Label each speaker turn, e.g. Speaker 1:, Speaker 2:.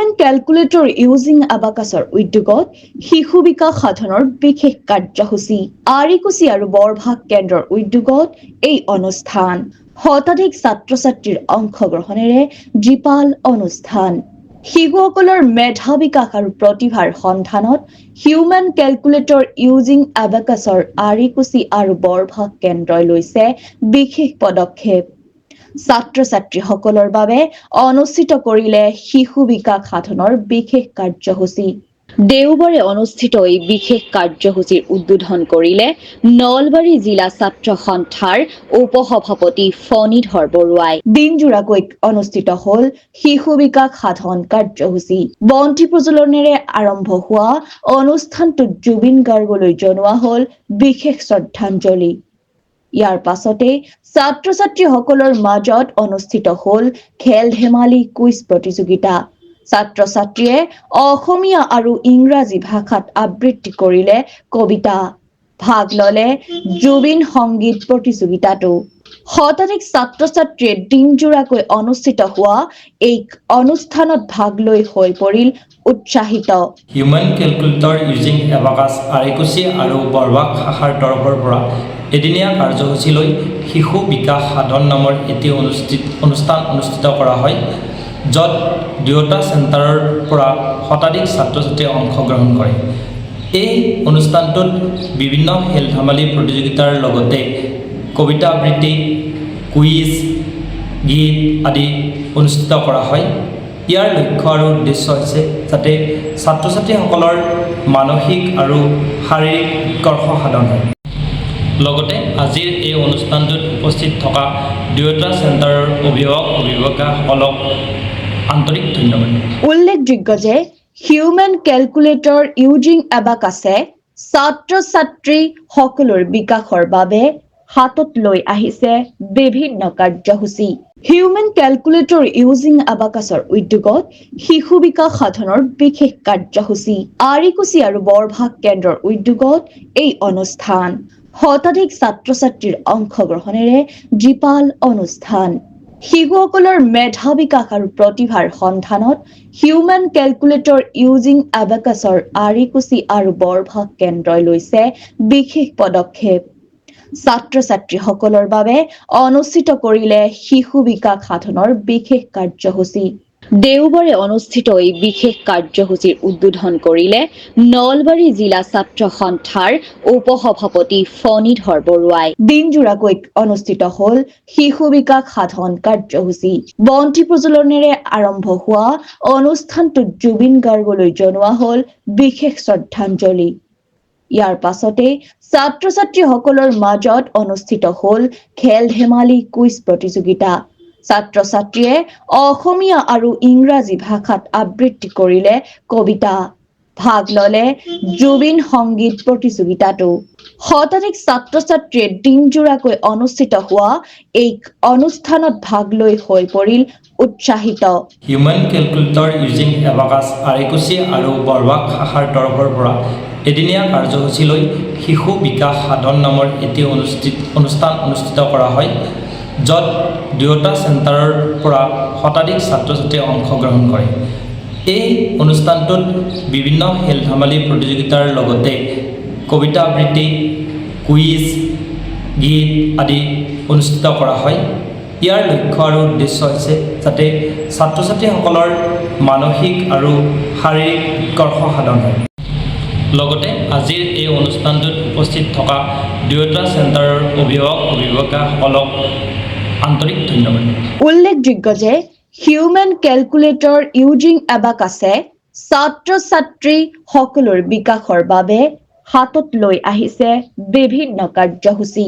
Speaker 1: human calculator using আবাকাছৰ উদ্যোগত শিশু বিকাশ সাধনৰ বিশেষ কাৰ্যসূচী আৰিকুচি আৰু বৰভাগ কেন্দ্ৰৰ উদ্যোগত এই অনুষ্ঠান শতাধিক ছাত্ৰ-ছাত্ৰীৰ অংশগ্ৰহণেৰে জীপাল অনুষ্ঠান শিশুসকলৰ মেধা বিকাশ আৰু প্ৰতিভাৰ সন্ধানত হিউমেন ক্যালকুলেটৰ ইউজিং আবাকাছৰ আৰিকুচি আৰু বৰভাগ কেন্দ্ৰই লৈছে বিশেষ পদক্ষেপ ছাত্ৰ-ছাত্ৰীসকলৰ বাবে অনুষ্ঠিত কৰিলে শিশু বিকাশ সাধনৰ বিশেষ কাৰ্যসূচী দেওবাৰে অনুষ্ঠিত এই বিশেষ কাৰ্যসূচীৰ উদ্বোধন কৰিলে নলবাৰী জিলা ছাত্ৰ সন্থাৰ উপসভাপতি ফণীধৰ বৰুৱাই দিনজোৰাকৈ অনুষ্ঠিত হল শিশু বিকাশ সাধন কাৰ্যসূচী বন্তি প্ৰজ্বলনেৰে আৰম্ভ হোৱা অনুষ্ঠানটোত জুবিন গাৰ্গলৈ জনোৱা হল বিশেষ শ্ৰদ্ধাঞ্জলি ইয়াৰ পাছতে ছাত্ৰ-ছাত্ৰীসকলৰ মাজত অনুষ্ঠিত হল খেল ধেমালি কুইজ প্ৰতিযোগিতা ছাত্ৰ-ছাত্ৰীয়ে অসমীয়া আৰু ইংৰাজী ভাষাত আবৃত্তি কৰিলে কবিতা ভাগ ললে জুবিন সংগীত প্ৰতিযোগিতাটো শতাধিক ছাত্ৰ-ছাত্ৰীয়ে দিনজোৰাকৈ অনুষ্ঠিত হোৱা এই অনুষ্ঠানত ভাগ লৈ হৈ পৰিল উৎসাহিত
Speaker 2: হিউমেন ক্যালকুলেটৰ ইউজিং এবাকাছ আৰিকুচি আৰু বৰভাগ শাখাৰ তৰফৰ পৰা এদিনীয়া কাৰ্যসূচী লৈ শিশু বিকাশ সাধন নামৰ এটি অনুষ্ঠান অনুষ্ঠিত কৰা হয় য'ত দুয়োটা চেণ্টাৰৰ পৰা শতাধিক ছাত্ৰ-ছাত্ৰীয়ে অংশগ্ৰহণ কৰে এই অনুষ্ঠানটোত বিভিন্ন খেল ধেমালি প্ৰতিযোগিতাৰ লগতে কবিতা আবৃত্তি কুইজ গীত আদি অনুষ্ঠিত কৰা হয় ইয়াৰ লক্ষ্য আৰু উদ্দেশ্য হৈছে যাতে ছাত্ৰ-ছাত্ৰীসকলৰ মানসিক আৰু শাৰীৰিক উৎকৰ্ষ সাধন হয় লগতে আজিৰ এই অনুষ্ঠানটোত উপস্থিত থকা দুয়োটা চেণ্টাৰৰ অভিভাৱক-অভিভাৱিকাসকলক আন্তৰিক ধন্যবাদ
Speaker 1: উল্লেখযোগ্য যে হিউমেন ক্যালকুলেটৰ ইউজিং আবাকাছে ছাত্ৰ-ছাত্ৰী সকলৰ বিকাশৰ বাবে হাতত লৈ আহিছে বিভিন্ন কাৰ্যসূচী হিউমেন ক্যালকুলেটৰ ইউজিং আবাকাছৰ উদ্যোগত শিশু বিকাশ সাধনৰ বিশেষ কাৰ্যসূচী আৰিকুচি আৰু বৰভাগ কেন্দ্ৰৰ উদ্যোগত এই অনুষ্ঠান শতাধিক ছাত্ৰ-ছাত্ৰীৰ অংশগ্ৰহণেৰে জীপাল অনুষ্ঠান শিশুসকলৰ মেধা বিকাশ আৰু প্ৰতিভাৰ সন্ধানত হিউমেন ক্যালকুলেটৰ ইউজিং আবাকাছৰ আৰিকুচি আৰু বৰভাগ কেন্দ্ৰই লৈছে বিশেষ পদক্ষেপ ছাত্ৰ-ছাত্ৰীসকলৰ বাবে অনুষ্ঠিত কৰিলে শিশু বিকাশ সাধনৰ বিশেষ কাৰ্যসূচী দেওবাৰে অনুষ্ঠিত এই বিশেষ কাৰ্যসূচীৰ উদ্বোধন কৰিলে নলবাৰী জিলা ছাত্ৰ সন্থাৰ উপসভাপতি ফণীধৰ বৰুৱাই দিনজোৰাকৈ অনুষ্ঠিত হল শিশু বিকাশ সাধন কাৰ্যসূচী বন্তি প্ৰজ্বলনেৰে আৰম্ভ হোৱা অনুষ্ঠানটোত জুবিন গাৰ্গলৈ জনোৱা হল বিশেষ শ্ৰদ্ধাঞ্জলি ইয়াৰ পাছতে ছাত্ৰ-ছাত্ৰীসকলৰ মাজত অনুষ্ঠিত হল খেল ধেমালি কুইজ প্ৰতিযোগিতা ছাত্ৰ-ছাত্ৰীয়ে অসমীয়া আৰু ইংৰাজী ভাষাত আবৃত্তি কৰিলে কবিতা ভাগ ললে জুবিন সংগীত প্ৰতিযোগিতাটো শতাধিক ছাত্ৰ-ছাত্ৰীয়ে দিনজোৰাকৈ অনুষ্ঠিত হোৱা এই অনুষ্ঠানত ভাগ লৈ হৈ পৰিল উৎসাহিত
Speaker 2: হিউমেন ক্যালকুলেটৰ ইউজিং এবাকাছ আৰিকুচি আৰু বৰভাগ শাখাৰ তৰফৰ পৰা এদিনীয়া কাৰ্যসূচী লৈ শিশু বিকাশ সাধন নামৰ এটি অনুষ্ঠান অনুষ্ঠিত কৰা হয় য'ত দুয়োটা চেণ্টাৰৰ পৰা শতাধিক ছাত্ৰ-ছাত্ৰীয়ে অংশগ্ৰহণ কৰে এই অনুষ্ঠানটোত বিভিন্ন খেল ধেমালি প্ৰতিযোগিতাৰ লগতে কবিতা আবৃত্তি কুইজ গীত আদি অনুষ্ঠিত কৰা হয় ইয়াৰ লক্ষ্য আৰু উদ্দেশ্য হৈছে যাতে ছাত্ৰ-ছাত্ৰীসকলৰ মানসিক আৰু শাৰীৰিক উৎকৰ্ষ সাধন হয় লগতে আজিৰ এই অনুষ্ঠানটোত উপস্থিত থকা দুয়োটা চেণ্টাৰৰ অভিভাৱক-অভিভাৱিকাসকলক আন্তৰিক ধন্যবাদ
Speaker 1: উল্লেখযোগ্য যে হিউমেন ক্যালকুলেটৰ ইউজিং আবাকাছে ছাত্ৰ-ছাত্ৰী সকলৰ বিকাশৰ বাবে হাতত লৈ আহিছে বিভিন্ন কাৰ্যসূচী